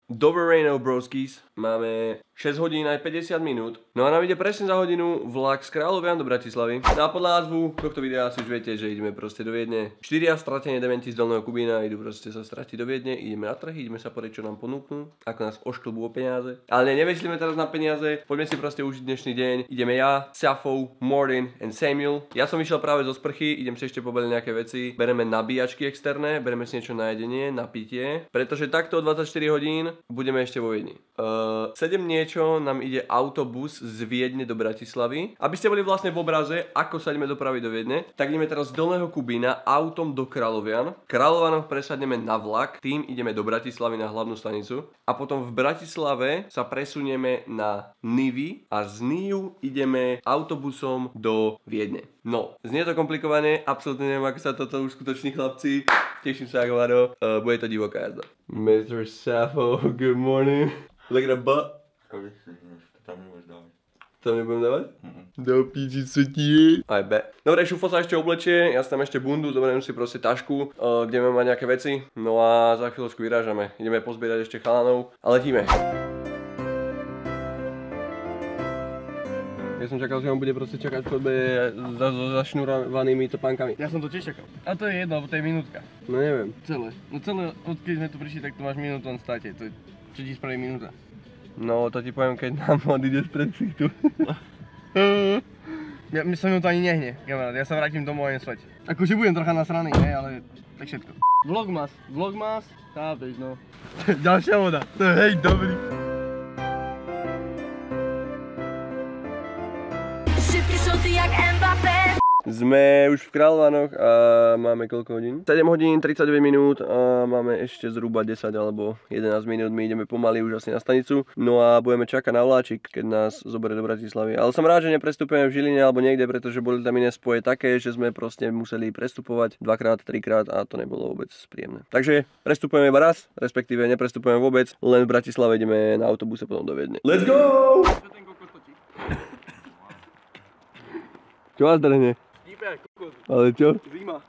Dobré ráno, broskis. Máme 6 hodín aj 50 minút. No a nám ide presne za hodinu vlak z Kráľovian do Bratislavy. No a podľa názvu tohto videa si už viete, že ideme proste do Viedne. 4 stratení dementi z Dolného Kubína idú proste sa stratiť do Viedne. Ideme na trhy, ideme sa pozrieť, čo nám ponúknú, ako nás ošklbú o peniaze. Ale nevešlíme teraz na peniaze, poďme si proste užiť dnešný deň. Ideme ja, Safo, Martin and Samuel. Ja som vyšiel práve zo sprchy, idem si ešte pobaliť nejaké veci. Bereme nabíjačky externé, bereme si niečo na jedenie, na pitie, pretože takto o 24 hodín budeme ešte vo Viedni. 7 niečo nám ide autobus z Viedne do Bratislavy. Aby ste boli vlastne v obraze, ako sa ideme dopraviť do Viedne, tak ideme teraz z Dolného Kubína autom do Kráľovian. V Kráľovanoch presadneme na vlak, tým ideme do Bratislavy na hlavnú stanicu. A potom v Bratislave sa presunieme na Nivy a z Niu ideme autobusom do Viedne. No, znie to komplikované, absolútne neviem, ako sa toto uskutoční, chlapci. Teším sa, ako Varo. Bude to divoká jazda. Mr. Safo, good morning. Look at the butt. Tam nebudeš dávať. To nebudem dávať? Do píči sa ti je. Aj be. Dobre, Šufo sa ešte oblečie, ja si tam ešte bundu, zoberiem si proste tašku, kde máme mať nejaké veci. No a za chvíľočku vyrážame. Ideme pozbierať ešte chalanov a letíme. Ja som čakal, že on bude proste čakať v chodbe so zašnurovanými topánkami. Ja som to tiež čakal. A to je jedno, lebo to je minútka. No neviem. Celé. No celé, odkedy sme tu prišli, tak tu máš minútu len státe. To je, čo ti spraví minúta? No to ti poviem, keď nám odídeš pred sítu. Ja sa mi to ani nehne, kamarát. Ja sa vrátim domov a idem spať. Akože budem trocha nasraný, ne, ale tak všetko. Vlogmas, chápeš, no. Ďalšia voda, to je hej, dobrý. Sme už v Kráľovanoch a máme koľko hodín? 7 hodín, 39 minút a máme ešte zhruba 10 alebo 11 minút. My ideme pomaly už asi na stanicu. No a budeme čakať na vláčik, keď nás zoberie do Bratislavy. Ale som rád, že neprestupujeme v Žiline alebo niekde, pretože boli tam iné spoje také, že sme proste museli prestupovať 2-krát, 3-krát a to nebolo vôbec príjemné. Takže prestupujeme iba raz, respektíve neprestupujeme vôbec, len v Bratislave ideme na autobuse potom do Viedne. Let's go! Čo vás drhne? Ale čo?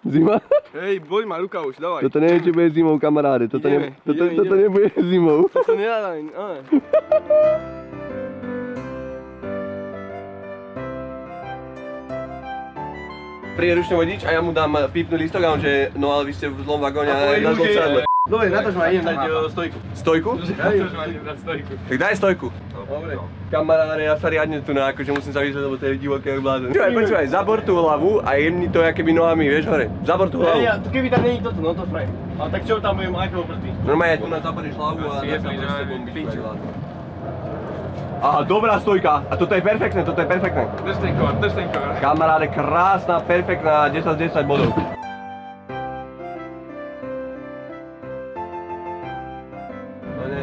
Zima? Hej, boli ma ruka už, dávaj. Toto neviem, či bude zimou, kamaráde. Toto nebude zimou. Toto nedá, ale. Príde ručný vodič a ja mu dám pípnú lístok a on že, no ale vy ste v zlom vagóne a na zlom sedle. Dobre, natož ma, idem dať stojku. Stojku? Natož ma, idem dať stojku. Tak daj stojku. Dobre. Kamaráde, ja sa riadne tu na, akože musím sa vyzrieť, lebo to je divoké jak blázen. Počúvaj, zabor tú hlavu a jemni to jakoby nohami, vieš hore. Zabor tú hlavu. Keby tam není toto, no to spraví. Ale tak čo tam budem, aké obrty? Normálne tu na zaboríš hlavu a dá sa proste bombičku. Aha, dobrá stojka. A toto je perfektné, toto je perfektné. Drž ten kor. Kamaráde, krásna, perfektná, 10 z 10 bodov.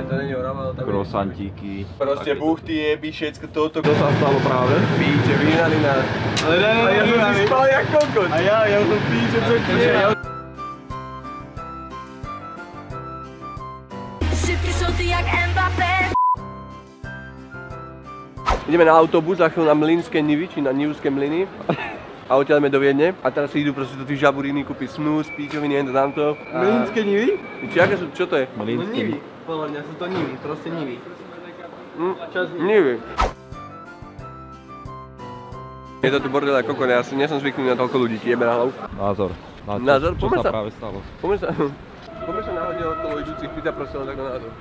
To není orava, to Krosantíky. proste buchty, jeby, všetko toto, kto sa stalo práve. Píče, vyhnali nás. Ale ne, A ja som si spal jak kokot. A ja som píče, co ti je. Všetky šoty jak Mbappé. Ideme na autobus, za chvíľu na Mlynské Nivy, či na Nivské Mlyny. A odtiaľ ideme do Viedne. A teraz si idú proste do tých žaburíny kúpiť snus, píčoviny, jen to tamto. Mlynské Nivy? Či aké sú, čo to je? Nivy. Podľa mňa sú to Nivy, proste Nivy. Nivy. Je to tu bordel ako kokon, ja nie som zvyknutý na toľko ľudí, ti jebe na hlavu. Názor. Názor? Čo sa práve stalo? Poďme sa náhodne okolo idúcich, pýta proste len tak na názor.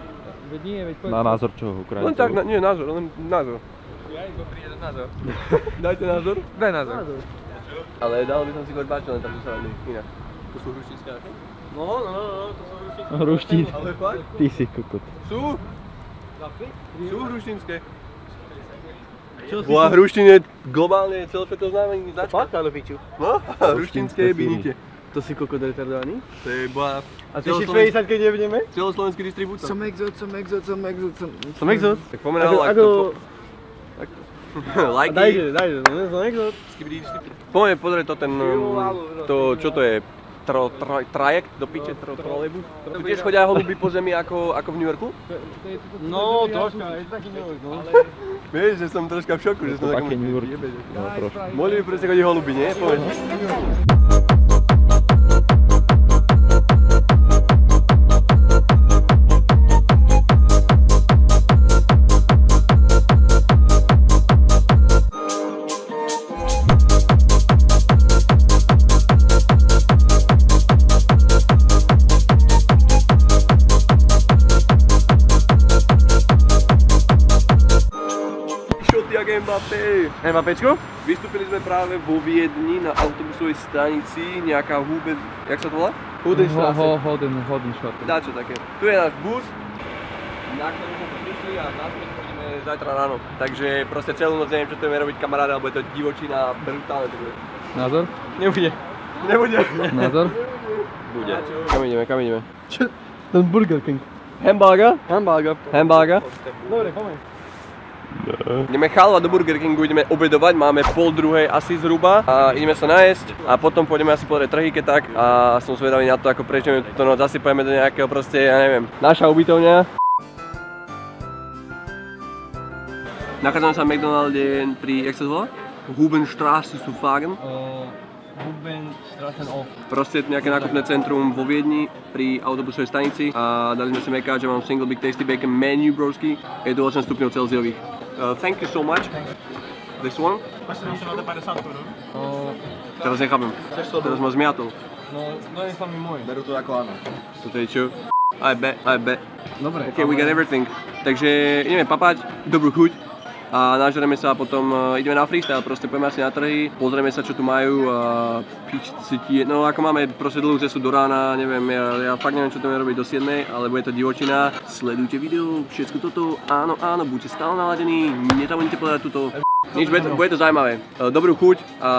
Na názor čoho? Ukrajincov? Len tak, nie názor, len názor. Ja iba príde názor. Dajte názor. Daj názor. Ale dal by som si koť páčil, len tam sa radí inak. To sú hruštinské aké? No, to sú hruštinské. Hruštín. Ale fakt? Ty si kokot. Sú hruštinské. Bola hruštín je globálne celosvetovo známený značka. Fakt, ale piču. No, hruštinské binite. To si kokot retardovaný? To je bola... A ty si 50, keď nebudeme? Celoslovenský distribútor. Som exot. Som exot? Tak pomenal like to. Like Dajte, som exot. Poďme pozrieť to ten... To, čo to je? Trajekt do piče, trolejbus? Tu tiež chodia holuby po zemi ako v New Yorku? No, troška, je to taký New York, no. Vieš, že som troška v šoku, že som Také New York. No, trošku. Mohli by proste chodiť holuby, nie? Povedz. Mbappé. Mbappéčko? Vystúpili sme práve vo Viedni na autobusovej stanici, nejaká Huben, jak sa to volá? Hudenstraße. Hodenstraße. Dáčo také. Tu je náš bus, na ktorom sme prišli a naspäť chodíme zajtra ráno. Takže proste celú noc neviem, čo to ideme robiť kamaráde, alebo je to divočina, brutálne to bude. Názor? Nebude. Nebude. Názor? Bude. Kam ideme? Čo? Ten Burger King. Hamburger? Hamburger. Dobre, poďme. Ideme chalovať do Burger Kingu, ideme obedovať, máme 1:30 asi zhruba a ideme sa najesť a potom pôjdeme asi pozrieť trhy, keď tak a som zvedavý na to, ako prežijeme túto noc, asi pôjdeme do nejakého proste, ja neviem, naša ubytovňa. Nachádzame sa v McDonalde pri, jak sa to volá? Hubenstraße zu fahren. Hubenstraße off. Proste nejaké nákupné centrum vo Viedni pri autobusovej stanici a dali sme si mekáč, že mám single big tasty bacon menu broski, je to 8 stupňov Celsiových. Thank you so much. This one? Teraz nechápem. Teraz ma zmiatol. No, je sami môj. Beru to ako áno. Toto je čo? I bet. Dobre. Okay, we got everything. Takže ideme papať, dobrú chuť. A nažereme sa a potom ideme na freestyle, proste pojeme asi na trhy, pozrieme sa čo tu majú a no ako máme proste dlhú cestu do rána, neviem, ja fakt neviem čo tu robiť do 7, ale bude to divočina. Sledujte video, všetko toto, áno, buďte stále naladení, nezabudnite povedať túto, nič, bude to zaujímavé. Dobrú chuť a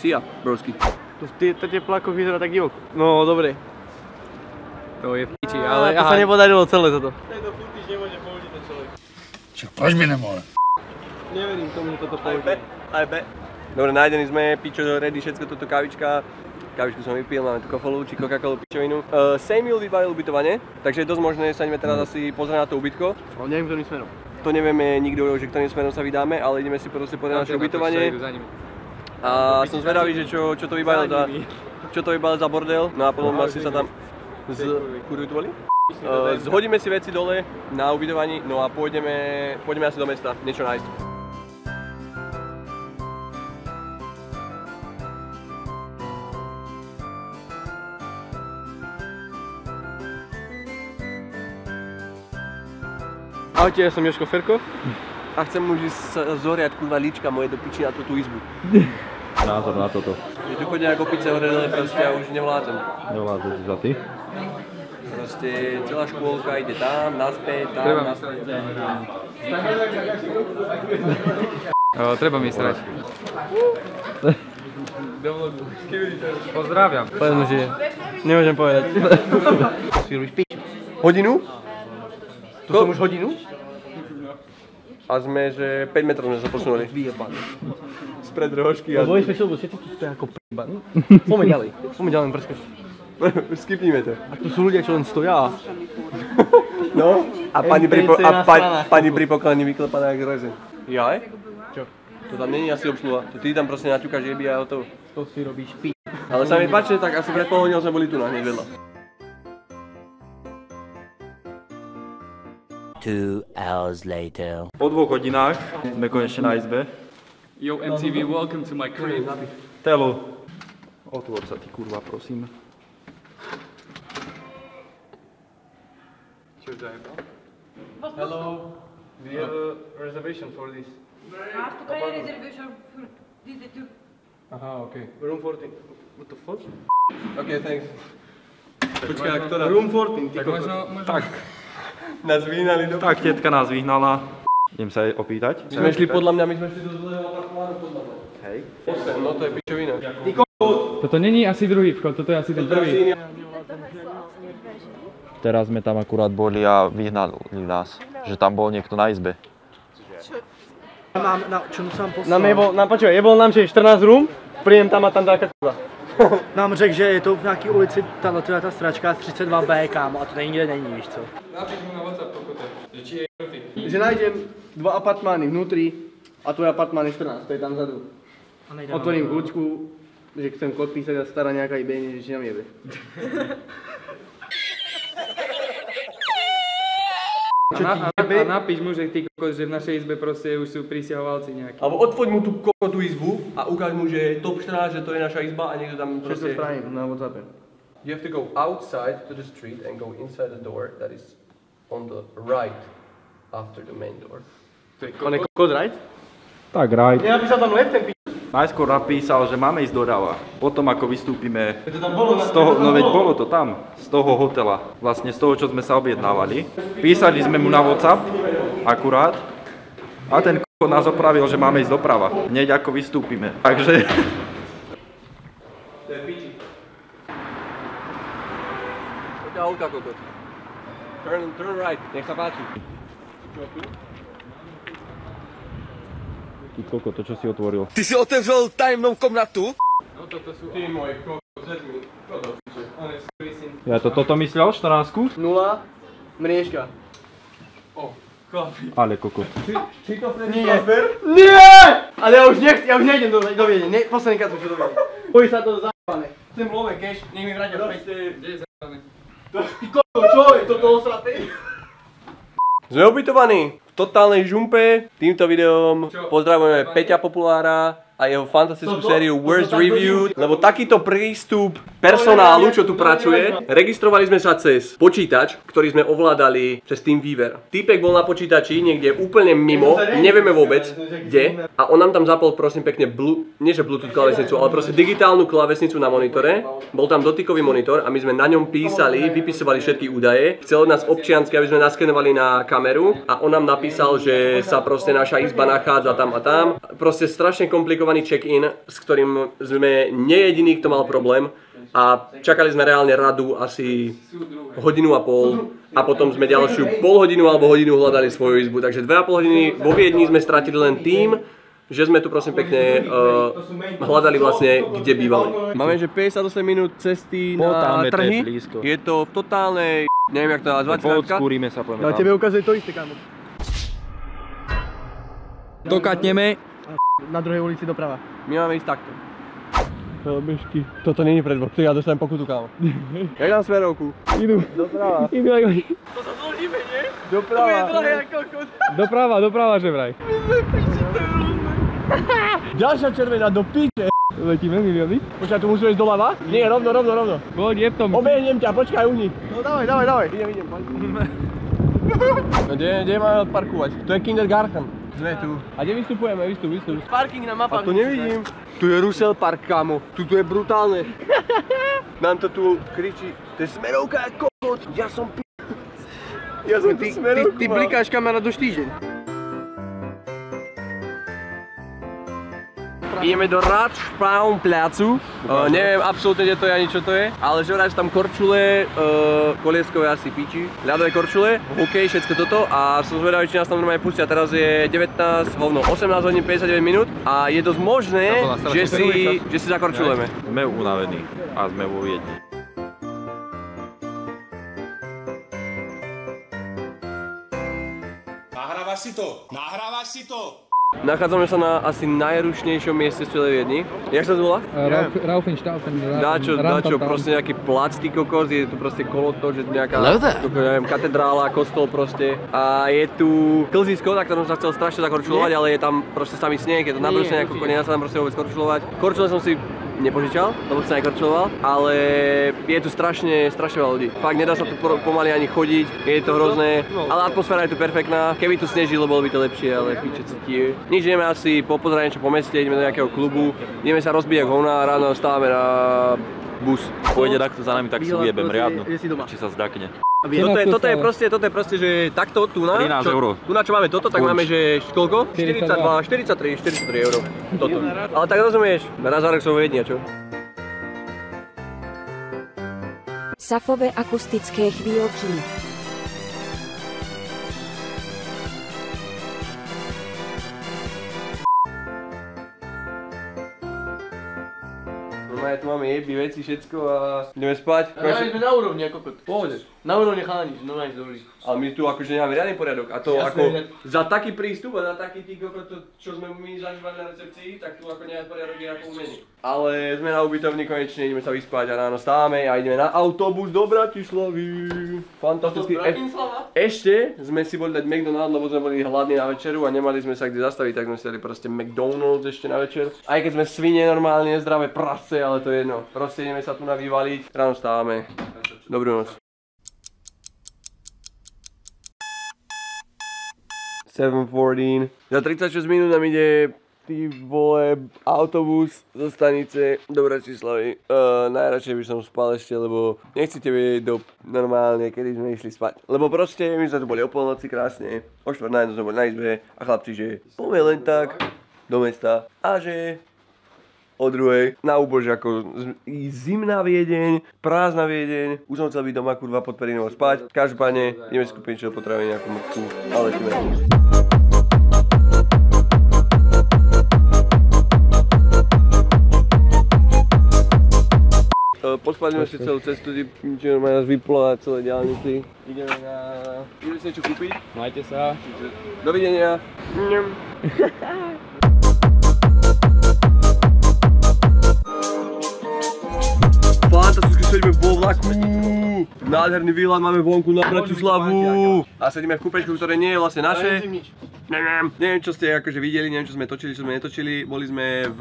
see ya, broski. To tepláko vyzerá tak divoko. No, dobre. To je v piči, ale to sa nepodarilo celé toto. Čo, proč by nemohol? Neverím tomu, že toto I bet. Dobre, nájdení sme, pičo, ready, všetko toto kávička. Kávičku som vypil, máme tu kofolu či Coca-Colu pičovinu. Samuel vybavil ubytovanie, takže je dosť možné, sa ideme teraz asi pozrieť na to ubytko. Ale neviem, ktorým smerom. To nevieme nikto, že ktorým smerom sa vydáme, ale ideme si proste pozrieť naše ubytovanie. A som zvedavý, že čo to vybavil za bordel, no a potom asi sa tam zhodíme si veci dole na ubytovaní, no a pôjdeme asi do mesta, niečo nájsť. Ahojte, ja som Jožko Ferko. A chcem už ísť zoriať kurva líčka moje do piči na túto izbu. Názor na toto. Je tu chodia ako pice hore dole, proste ja už nevládzem. Nevládzeš za ty? Proste celá škôlka ide tam, naspäť, naspäť. Treba mi srať. Pozdrawiam. Poviem, že nemôžem povedať. Si robíš pič. Hodinu? Tu som už hodinu? A sme, že 5 metrov sme sa posunuli. Vyjebaný. Spred rohožky a... Lebo sme všetci tu stojí ako p***baní. Poďme ďalej prskať. Skipnime to. A tu sú ľudia, čo len stoja. No? A pani pri poklani vyklepaná jak rezeň. Jaj? Čo? To tam není asi obsluha. To ty tam proste naťukáš jeby a hotovo. To si robíš pič. Ale sa mi páči, tak asi pred pol hodinou sme boli tu na hneď vedľa. 2 hours later. Po 2 hodinách sme konečne na izbe. Yo MTV, welcome to my crib. Telo, otvor sa ty kurva, prosím. Hello. Do you have a reservation for this? Hast du keine Reservation für diese Tür? Aha, okay. Room 14. What the fuck? Okay, thanks. Počkaj, ktorá? Room 14, ty Tak kokos. možno... Tak, Nás vyhnali do... tak tetka nás vyhnala. Idem sa jej opýtať. My sme šli podľa mňa, my sme šli do zlého apartmánu podľa mňa. Hej. No to je pičovina. Toto není asi druhý vchod, toto je asi ten prvý. Teraz sme tam akurát boli a vyhnali nás, že tam bol niekto na izbe. Je bol nám, že 14 room, príjem tam a tam taká kurva. Nám řekl, že je to v nějaký ulici, ta stračka 32B, kámo, a to nikde není, víš co? Napíš mu na WhatsApp, pokote, že či je prvý. Že nájdem 2 apartmány vnútri a tvoj apartmán je 14, to je tam vzadu. Otvorím kľúčku, že chcem kód písať a stará nejaká ibejne, že nám jebe. A napíš mu, že ty kokos, že v našej izbe proste už sú prísťahovalci nejakí. Alebo otvoď mu tú kokotú izbu a ukáž mu, že je top 14, že to je naša izba a niekto tam Všetko proste... spravím na WhatsAppe. You have to go outside to the street and go inside the door that is on the right after the main door. On je kokot, right? Tak right. Nenapísal tam left ten Najskôr napísal, že máme ísť do Rava. Potom ako vystúpime z toho, no veď bolo to tam, z toho hotela. Vlastne z toho, čo sme sa objednávali. Písali sme mu na WhatsApp, akurát. A ten nás opravil, že máme ísť doprava. Hneď ako vystúpime. Takže... To je piči. Poďa holka, kokot. Turn right, nech sa páči. Čo tu? Ty koko, to čo si otvoril? Ty si otevřel tajemnou komnatu? No toto sú... Ty môj kokot, zedmi. Čo to piče? On je skurvysyn. Ja toto myslel, 14? 0, mriežka. Ale kokot. Či to vtedy Nie! Nie! Ale ja už nejdem do Viedne, posledný krát som čo do Viedne. Bojí sa to zájbané. Chcem love cash, nech mi vrátia späť. Kde je zájbané? Ty kokot, čo je toto osraté? Sme ubytovaní v totálnej žumpe. Týmto videom pozdravujeme Peťa Populára a jeho fantastickú sériu Worst Reviewed, lebo takýto prístup personálu, čo tu pracuje, registrovali sme sa cez počítač, ktorý sme ovládali cez TeamViewer. Týpek bol na počítači niekde úplne mimo, nevieme vôbec kde, a on nám tam zapol prosím pekne nie že Bluetooth klávesnicu, ale proste digitálnu klávesnicu na monitore. Bol tam dotykový monitor a my sme na ňom písali, vypisovali všetky údaje. Chcel od nás občiansky, aby sme naskenovali na kameru, a on nám napísal, že sa proste naša izba nachádza tam a tam. Proste strašne komplikovaný check-in, s ktorým sme nejediný, kto mal problém, a čakali sme reálne radu asi hodinu a pol a potom sme ďalšiu pol hodinu alebo hodinu hľadali svoju izbu. Takže 2,5 hodiny vo Viedni sme stratili len tým, že sme tu prosím pekne hľadali vlastne, kde bývali. Máme že 58 minút cesty na trhy. Je to v totálnej, neviem jak to nazvať, Podskúrime sa, poďme tam. Tebe ukazuje to isté, kámo. Dokatneme. Na druhej ulici doprava. My máme ísť takto. Bežky. Toto není predvod, ja dostanem pokutu, kámo. Jak dám smerovku? Idú. Doprava. Idú ako... To sa zložíme, nie? Doprava. To je drahé ako kokot. Doprava, že vraj. My sme piči, to je rúzne. Ďalšia červená do piče. Letíme milióny? Počkaj, tu musíme ísť doľava? Nie, rovno. Poď, je v tom. Obehnem ťa, počkaj u nich. No dávaj. Idem. Kde máme odparkovať? To je Kindergarten. Sme tu. A kde vystupujeme? Vystup. Parking na mapách. A to nevidím. Tu je Russell Park, kámo. Tu je brutálne. Nám to tu kričí. To je smerovka, kokot. Ja som smerovku. Ty blikáš kamera do týždeň. Ideme do Radspaumplácu. Neviem absolútne, kde to je ani čo to je, ale že vraj sú tam korčule, kolieskové asi piči, ľadové korčule, hokej, všetko toto, a som zvedavý, či nás tam normálne pustia. Teraz je 18 hodín 59 minút a je dosť možné, že si zakorčuleme. Sme unavení a sme vo Viedni. Nahrávaš si to! Nachádzame sa na asi najrušnejšom mieste v celej Viedni. Jak sa to volá? Raufenstaufen. Dáčo, proste nejaký plac, ty kokos, je tu proste kolotoč, je tu nejaká, neviem, katedrála, kostol proste. A je tu klzisko, na ktorom sa chcel strašne zakorčulovať, ale je tam proste samý sneh, je to nabrúsené ako nedá sa tam proste vôbec korčulovať. Korčule som si nepožičal, lebo sa nekorčuloval, ale je tu strašne veľa ľudí. Fakt, nedá sa tu pomaly ani chodiť, je to hrozné, ale atmosféra je tu perfektná. Keby tu snežilo, bolo by to lepšie, ale piče cíti. Nič, ideme asi popozerať niečo po meste, ideme do nejakého klubu, ideme sa rozbíjať ako hovná, ráno stávame na bus. Pôjde takto za nami, tak si ujebem riadnu, či sa zdakne. Toto je proste, že takto, tu na, 13 €. Tu na čo máme toto, tak máme, že koľko? 43 €. Toto. Ale tak rozumieš, na zárok som Viedni, čo? Safové akustické chvíľky. Tu máme jeby, veci, všetko a ideme spať. Ale sme na úrovni ako kokot. Pohode. Na úrovni chalani, že normálne dobrý. Ale my tu akože nemáme riadny poriadok a to Jasné, ako že... za taký prístup a za taký tí kokot, čo sme my zažívali na recepcii, tak tu ako nemáme poriadok je ako umení. Ale sme na ubytovni konečne, ideme sa vyspať a ráno stávame a ideme na autobus do Bratislavy. Fantasticky. Ešte sme si boli dať McDonald's, lebo sme boli hladní na večeru a nemali sme sa kde zastaviť, tak sme si dali proste McDonald's ešte na večer. Aj keď sme svine normálne, zdravé prasce, ale to je jedno. Proste ideme sa tu vyvaliť, ráno stávame. Dobrú noc. 7:14. Za 36 minút nám ide ty vole autobus zo stanice do Bratislavy. Najradšej by som spal ešte, lebo nechci tebe do normálne, kedy sme išli spať. Lebo proste my sme tu boli o polnoci krásne, o 4:00 sme boli na izbe a chlapci, že poďme len tak do mesta a že o 2:00 na úbožiako zimná Viedeň, prázdna Viedeň, už som chcel byť doma kurva pod perinou spať. Každopádne ideme si kúpiť niečo potravín nejakú mrtku, ale letíme. Pospali sme si celú cestu, čo nás vyplo na celé diaľnici. Ideme si niečo kúpiť. Majte sa. Dovidenia. Fantasticky sedíme vo vlaku. Nádherný výhľad máme vonku na Bratislavu. A sedíme v kúpečku, ktoré nie je vlastne naše. Neviem čo ste akože videli, neviem čo sme točili, čo sme netočili. Boli sme v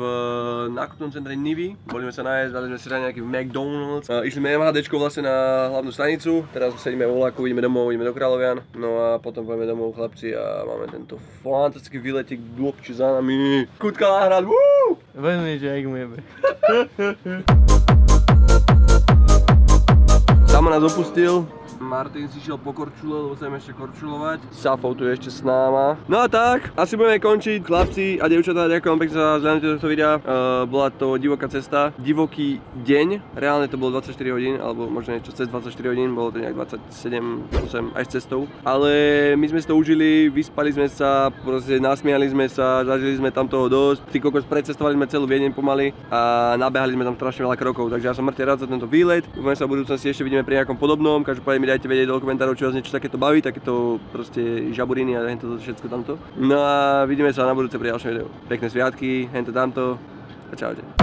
nákupnom centre Nivy, boli sme sa nájsť, dali sme si nejaký McDonald's. Išli sme MHDčko vlastne na hlavnú stanicu, teraz sedíme vo vlaku, ideme domov, ideme do Kráľovian. No a potom pôjdeme domov chlapci a máme tento fantastický výletik dlhčí za nami. Kutka Láhrad, wuuu! Veľmi, že jak mu jebe. Samo nás opustil. Martin si šiel po korčule, lebo chcem ešte korčulovať. Safou tu je ešte s náma. No a tak, asi budeme končiť. Chlapci a dievčatá, ďakujem pekne za zhľadnutie tohto videa. Bola to divoká cesta, divoký deň. Reálne to bolo 24 hodín, alebo možno niečo cez 24 hodín, bolo to nejak 27, 8 aj s cestou. Ale my sme si to užili, vyspali sme sa, proste nasmiali sme sa, zažili sme tam toho dosť. Ty kokos, precestovali sme celú Viedeň pomaly a nabehali sme tam strašne veľa krokov. Takže ja som mŕte rád za tento výlet. Dúfam, že sa v budúcnosti ešte vidíme pri nejakom podobnom. Každopádne mi dajte vedieť do komentárov, či vás niečo takéto baví, takéto proste žaburiny a hento všetko tamto. No a vidíme sa na budúce pri ďalšom videu. Pekné sviatky, hento tamto a čaute.